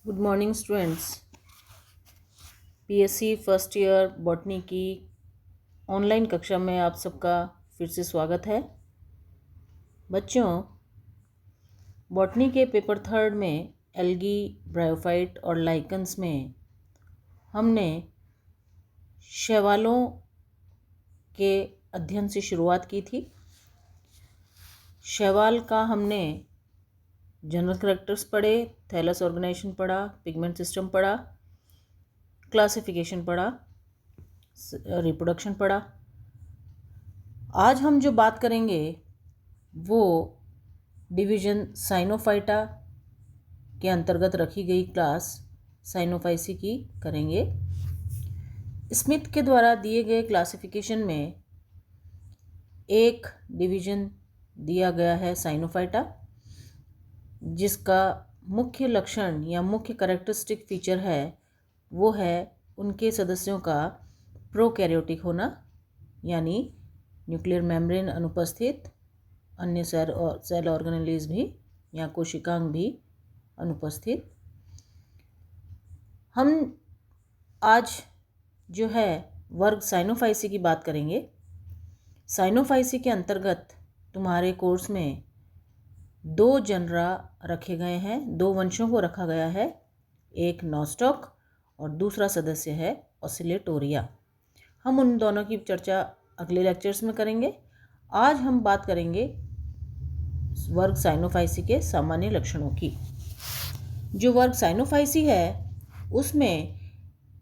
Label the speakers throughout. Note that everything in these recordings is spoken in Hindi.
Speaker 1: Good morning students. PSC first year botany की ऑनलाइन कक्षा में आप सबका फिर से स्वागत है। बच्चों, बॉटनी के पेपर थर्ड में एल्गी, ब्रायोफाइट और लाइकन्स में हमने शैवालों के अध्ययन से शुरुआत की थी। शैवाल का हमने जनरल कैरेक्टर्स पढ़े, थैलस ऑर्गेनाइजेशन पढ़ा, पिगमेंट सिस्टम पढ़ा, क्लासिफिकेशन पढ़ा, रिप्रोडक्शन पढ़ा। आज हम जो बात करेंगे वो डिवीज़न साइनोफाइटा के अंतर्गत रखी गई क्लास साइनोफाइसी की करेंगे। स्मिथ के द्वारा दिए गए क्लासिफिकेशन में एक डिवीज़न दिया गया है साइनोफाइटा, जिसका मुख्य लक्षण या मुख्य कैरेक्टरिस्टिक फीचर है वो है उनके सदस्यों का प्रोकैरियोटिक होना, यानी न्यूक्लियर मेम्ब्रेन अनुपस्थित, अन्य सेल ऑर्गेनेलीज भी या कोशिकांग भी अनुपस्थित। हम आज जो है वर्ग साइनोफाइसी की बात करेंगे। साइनोफाइसी के अंतर्गत तुम्हारे कोर्स में दो जनरा रखे गए हैं, दो वंशों को रखा गया है, एक नॉस्टॉक और दूसरा सदस्य है ऑसिलेटोरिया। हम उन दोनों की चर्चा अगले लेक्चर्स में करेंगे। आज हम बात करेंगे वर्ग साइनोफाइसी के सामान्य लक्षणों की। जो वर्ग साइनोफाइसी है उसमें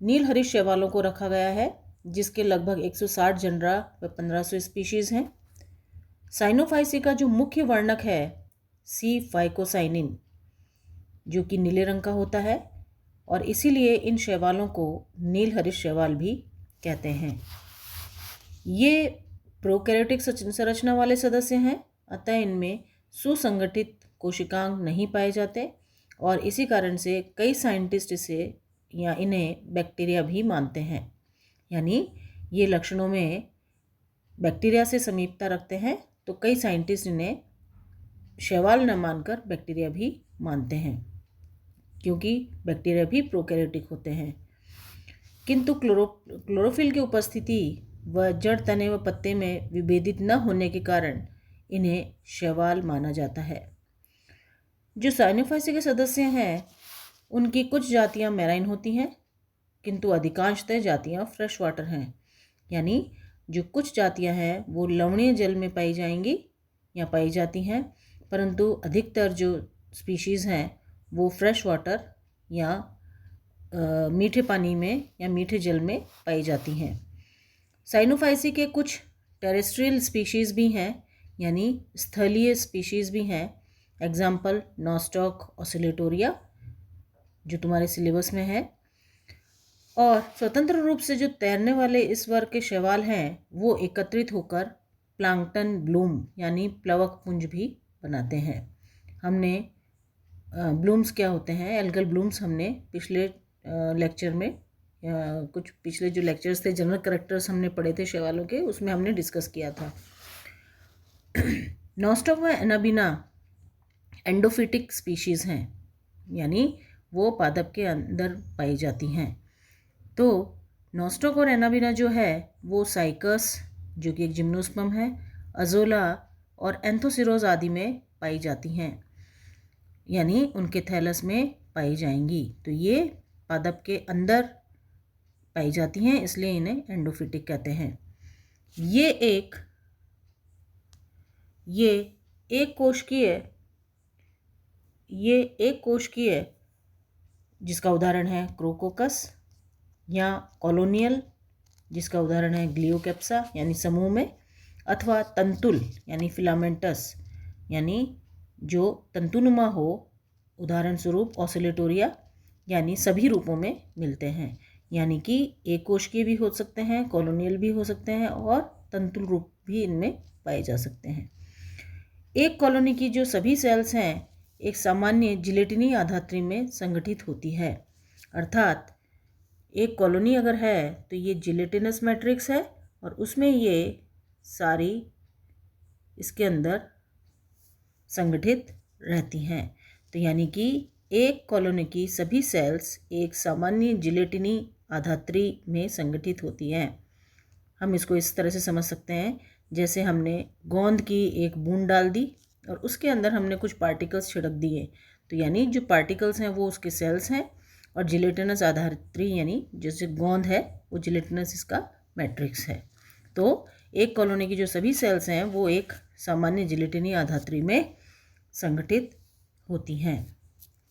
Speaker 1: नीलहरित शैवालों को रखा गया है, जिसके लगभग 160 जनरा व 1500 स्पीशीज़ हैं। साइनोफाइसी का जो मुख्य वर्णक है सी फाइकोसाइनिन, जो कि नीले रंग का होता है, और इसीलिए इन शैवालों को नीलहरित शैवाल भी कहते हैं। ये प्रोकैरियोटिक संरचना वाले सदस्य हैं, अतः इनमें सुसंगठित कोशिकांग नहीं पाए जाते और इसी कारण से कई साइंटिस्ट इसे या इन्हें बैक्टीरिया भी मानते हैं। यानी ये लक्षणों में बैक्टीरिया से समीपता रखते हैं, तो कई साइंटिस्ट इन्हें शैवाल न मानकर बैक्टीरिया भी मानते हैं, क्योंकि बैक्टीरिया भी प्रोकैरियोटिक होते हैं। किंतु क्लोरोफिल की उपस्थिति व जड़, तने व पत्ते में विभेदित न होने के कारण इन्हें शैवाल माना जाता है। जो साइनोफाइसी के सदस्य हैं उनकी कुछ जातियां मैराइन होती हैं, किंतु अधिकांशतः जातियां फ्रेश वाटर हैं। यानी जो कुछ जातियां हैं वो लवणीय जल में पाई जाएंगी या पाई जाती हैं, परंतु अधिकतर जो स्पीशीज़ हैं वो फ्रेश वाटर या मीठे पानी में या मीठे जल में पाई जाती हैं। साइनोफाइसी के कुछ टेरेस्ट्रियल स्पीशीज़ भी हैं, यानी स्थलीय स्पीशीज़ भी हैं। एग्जाम्पल नॉस्टॉक, ऑसिलेटोरिया, जो तुम्हारे सिलेबस में है। और स्वतंत्र रूप से जो तैरने वाले इस वर्ग के शैवाल हैं वो एकत्रित होकर प्लांक्टन ब्लूम यानी प्लवक पुंज भी बनाते हैं। हमने ब्लूम्स क्या होते हैं, एल्गल ब्लूम्स, हमने पिछले लेक्चर में कुछ पिछले जो लेक्चर्स थे जनरल कैरेक्टर्स हमने पढ़े थे शैवालों के, उसमें हमने डिस्कस किया था। नॉस्टॉक व एनाबिना एंडोफिटिक स्पीशीज़ हैं, यानी वो पादप के अंदर पाई जाती हैं। तो नॉस्टॉक और एनाबिना जो है वो साइकस, जो कि एक जिम्नोस्पर्म है, अजोला और एंथोसिरोज आदि में पाई जाती हैं, यानी उनके थैलस में पाई जाएंगी। तो ये पादप के अंदर पाई जाती हैं, इसलिए इन्हें एंडोफिटिक कहते हैं। ये एक कोशिकीय जिसका उदाहरण है क्रोकोकस, या कॉलोनियल जिसका उदाहरण है ग्लियोकेप्सा यानी समूह में, अथवा तंतुल यानी फिलामेंटस यानी जो तंतुनुमा हो, उदाहरण स्वरूप ऑसिलेटोरिया, यानी सभी रूपों में मिलते हैं। यानी कि एक कोशिकीय भी हो सकते हैं, कॉलोनियल भी हो सकते हैं और तंतुल रूप भी इनमें पाए जा सकते हैं। एक कॉलोनी की जो सभी सेल्स हैं एक सामान्य जिलेटिनी आधात्री में संगठित होती है, अर्थात एक कॉलोनी अगर है तो ये जिलेटिनस मैट्रिक्स है और उसमें ये सारी इसके अंदर संगठित रहती हैं। तो यानी कि एक कॉलोनी की सभी सेल्स एक सामान्य जिलेटिनी आधात्री में संगठित होती हैं। हम इसको इस तरह से समझ सकते हैं, जैसे हमने गोंद की एक बूंद डाल दी और उसके अंदर हमने कुछ पार्टिकल्स छिड़क दिए, तो यानी जो पार्टिकल्स हैं वो उसके सेल्स हैं, और जिलेटिनस आधात्री यानी जैसे गोंद है वो जिलेटिनस इसका मैट्रिक्स है। तो एक कॉलोनी की जो सभी सेल्स हैं वो एक सामान्य जिलेटिनी आधात्री में संगठित होती हैं।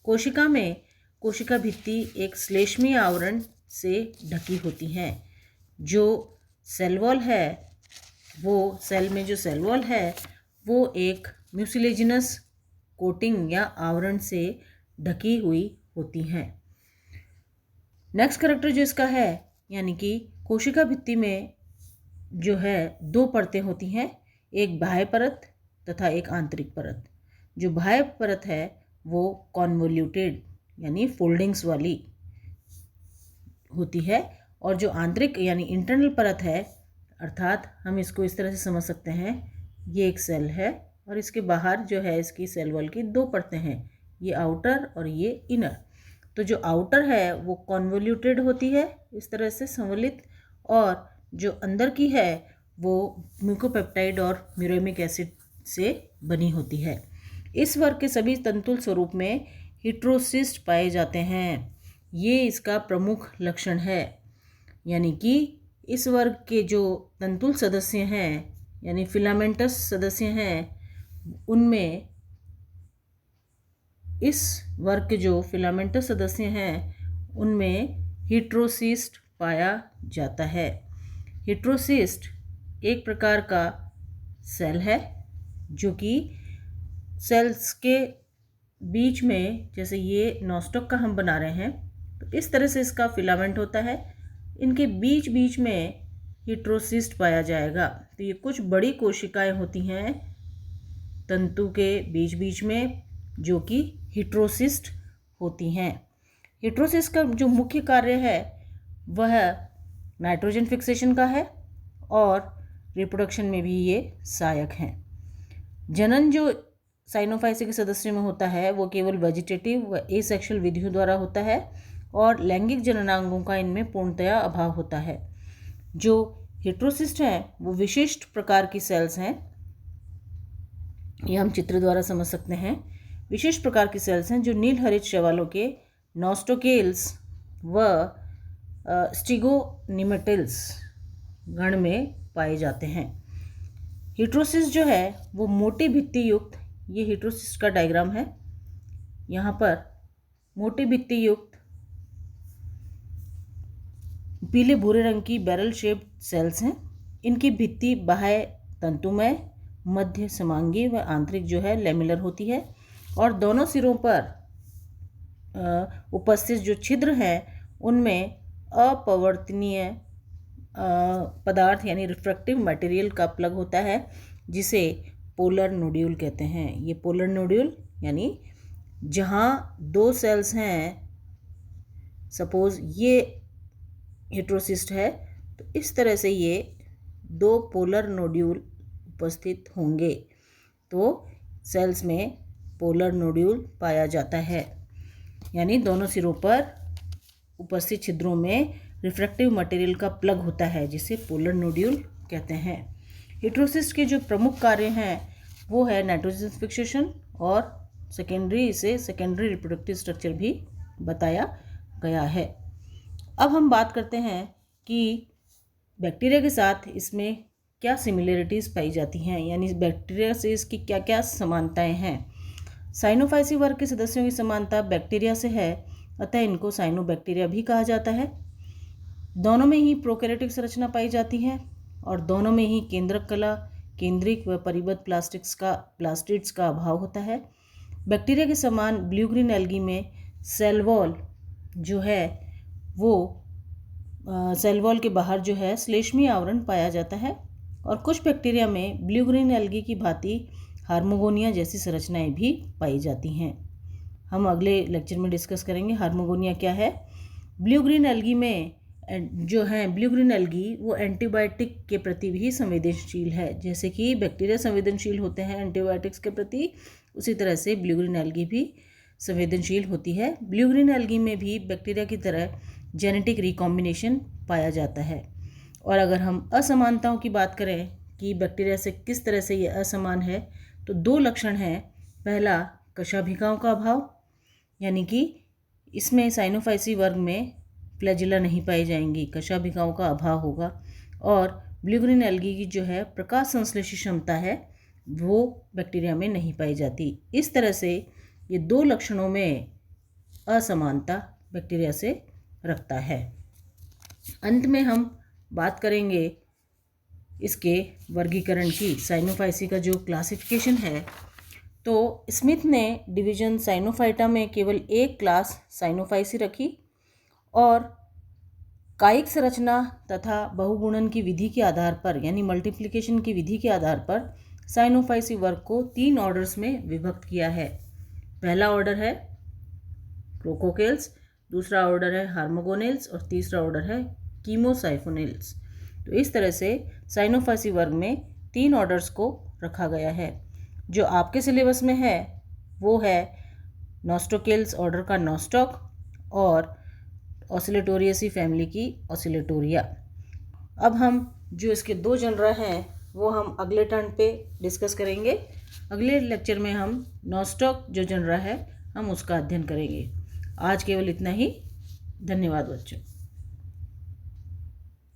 Speaker 1: कोशिका में कोशिका भित्ति एक श्लेष्मीय आवरण से ढकी होती हैं। जो सेल वॉल है वो सेल में जो सेल वॉल है वो एक म्यूसिलेजिनस कोटिंग या आवरण से ढकी हुई होती हैं। नेक्स्ट कैरेक्टर जो इसका है, यानी कि कोशिका भित्ति में जो है दो परतें होती हैं, एक बाह्य परत तथा एक आंतरिक परत। जो बाह्य परत है वो कॉन्वोल्यूटेड यानी फोल्डिंग्स वाली होती है, और जो आंतरिक यानी इंटरनल परत है, अर्थात हम इसको इस तरह से समझ सकते हैं, ये एक सेल है और इसके बाहर जो है इसकी सेल वॉल की दो परतें हैं, ये आउटर और ये इनर। तो जो आउटर है वो कॉन्वोल्यूटेड होती है इस तरह से संवलित, और जो अंदर की है वो म्यूकोपेप्टाइड और म्यूरेमिक एसिड से बनी होती है। इस वर्ग के सभी तंतुल स्वरूप में हिट्रोसिस्ट पाए जाते हैं। ये इसका प्रमुख लक्षण है, यानी कि इस वर्ग के जो तंतुल सदस्य हैं यानी फिलामेंटस सदस्य हैं, उनमें इस वर्ग के जो फिलामेंटस सदस्य हैं उनमें हिट्रोसिस्ट पाया जाता है। हिट्रोसिस्ट एक प्रकार का सेल है जो कि सेल्स के बीच में, जैसे ये नॉस्टॉक का हम बना रहे हैं, तो इस तरह से इसका फिलामेंट होता है, इनके बीच बीच में हिट्रोसिस्ट पाया जाएगा। तो ये कुछ बड़ी कोशिकाएं होती हैं तंतु के बीच बीच में जो कि हिट्रोसिस्ट होती हैं। हिट्रोसिस्ट का जो मुख्य कार्य है वह नाइट्रोजन फिक्सेशन का है और रिप्रोडक्शन में भी ये सहायक हैं। जनन जो साइनोफाइसी के सदस्यों में होता है वो केवल वेजिटेटिव व एसेक्सुअल विधियों द्वारा होता है और लैंगिक जननांगों का इनमें पूर्णतया अभाव होता है। जो हिट्रोसिस्ट हैं वो विशिष्ट प्रकार की सेल्स हैं, ये हम चित्र द्वारा समझ सकते हैं। विशेष प्रकार की सेल्स हैं जो नील हरित शैवालों के नॉस्टोकेल्स व स्टिगोनिमेटिल्स गण में पाए जाते हैं। हिट्रोसिस्ट जो है वो मोटी भित्ति युक्त, ये हिट्रोसिस्ट का डायग्राम है, यहाँ पर मोटी भित्ति युक्त पीले भूरे रंग की बैरल शेप्ड सेल्स हैं। इनकी भित्ति बाह्य तंतुमय, मध्य समांगी व आंतरिक जो है लेमिलर होती है, और दोनों सिरों पर उपस्थित जो छिद्र हैं उनमें अपवर्तनीय पदार्थ यानी रिफ्रैक्टिव मटेरियल का प्लग होता है, जिसे पोलर नोड्यूल कहते हैं। ये पोलर नोड्यूल यानी जहाँ दो सेल्स हैं, सपोज ये हिट्रोसिस्ट है, तो इस तरह से ये दो पोलर नोड्यूल उपस्थित होंगे, तो सेल्स में पोलर नोड्यूल पाया जाता है, यानी दोनों सिरों पर उपस्थित छिद्रों में रिफ्रैक्टिव मटेरियल का प्लग होता है, जिसे पोलर नोड्यूल कहते हैं। हिट्रोसिस्ट के जो प्रमुख कार्य हैं वो है नाइट्रोजन फिक्सेशन, और सेकेंडरी रिप्रोडक्टिव स्ट्रक्चर भी बताया गया है। अब हम बात करते हैं कि बैक्टीरिया के साथ इसमें क्या सिमिलरिटीज़ पाई जाती हैं, यानी बैक्टीरिया से इसकी क्या क्या समानताएं हैं। साइनोफाइसी वर्ग के सदस्यों की समानता बैक्टीरिया से है, अतः इनको साइनोबैक्टीरिया भी कहा जाता है। दोनों में ही प्रोकैरियोटिक संरचना पाई जाती है और दोनों में ही केंद्रक कला, केंद्रिक व परिबद्ध प्लास्टिड्स का अभाव होता है। बैक्टीरिया के समान ब्लू ग्रीन एल्गी में सेल वॉल जो है वो सेल वॉल के बाहर जो है श्लेष्मीय आवरण पाया जाता है, और कुछ बैक्टीरिया में ब्लू ग्रीन एल्गी की भांति हार्मोगोनिया जैसी संरचनाएं भी पाई जाती हैं। हम अगले लेक्चर में डिस्कस करेंगे हार्मोगोनिया क्या है। ब्लू ग्रीन एल्गी में जो है ब्लू ग्रीन एल्गी वो एंटीबायोटिक के प्रति भी संवेदनशील है, जैसे कि बैक्टीरिया संवेदनशील होते हैं एंटीबायोटिक्स के प्रति, उसी तरह से ब्लू ग्रीन एल्गी भी संवेदनशील होती है। ब्लू ग्रीन एल्गी में भी बैक्टीरिया की तरह जेनेटिक रिकॉम्बिनेशन पाया जाता है। और अगर हम असमानताओं की बात करें कि बैक्टीरिया से किस तरह से ये असमान है, तो 2 लक्षण हैं। पहला, कशाभिकाओं का अभाव, यानी कि इसमें साइनोफाइसी वर्ग में फ्लैजिला नहीं पाई जाएंगी, कशाभिकाओं का अभाव होगा। और ब्लू ग्रीन एल्गी की जो है प्रकाश संश्लेषी क्षमता है वो बैक्टीरिया में नहीं पाई जाती। इस तरह से ये 2 लक्षणों में असमानता बैक्टीरिया से रखता है। अंत में हम बात करेंगे इसके वर्गीकरण की। साइनोफाइसी का जो क्लासिफिकेशन है, तो स्मिथ ने डिवीजन साइनोफाइटा में केवल एक क्लास साइनोफाइसी रखी और कायिक संरचना तथा बहुगुणन की विधि के आधार पर, यानी मल्टीप्लिकेशन की विधि के आधार पर साइनोफाइसी वर्ग को 3 ऑर्डर्स में विभक्त किया है। पहला ऑर्डर है क्रोकोकेल्स, दूसरा ऑर्डर है हार्मोगोनेल्स और तीसरा ऑर्डर है कीमोसाइफोनेल्स। तो इस तरह से साइनोफाइसी वर्ग में 3 ऑर्डर्स को रखा गया है। जो आपके सिलेबस में है वो है नॉस्टोकेल्स ऑर्डर का नॉस्टॉक और ऑसिलेटोरियसी फैमिली की ऑसिलेटोरिया। अब हम जो इसके 2 जनरा हैं वो हम अगले टर्न पे डिस्कस करेंगे। अगले लेक्चर में हम नॉस्टॉक जो जनरा है हम उसका अध्ययन करेंगे। आज केवल इतना ही। धन्यवाद बच्चों।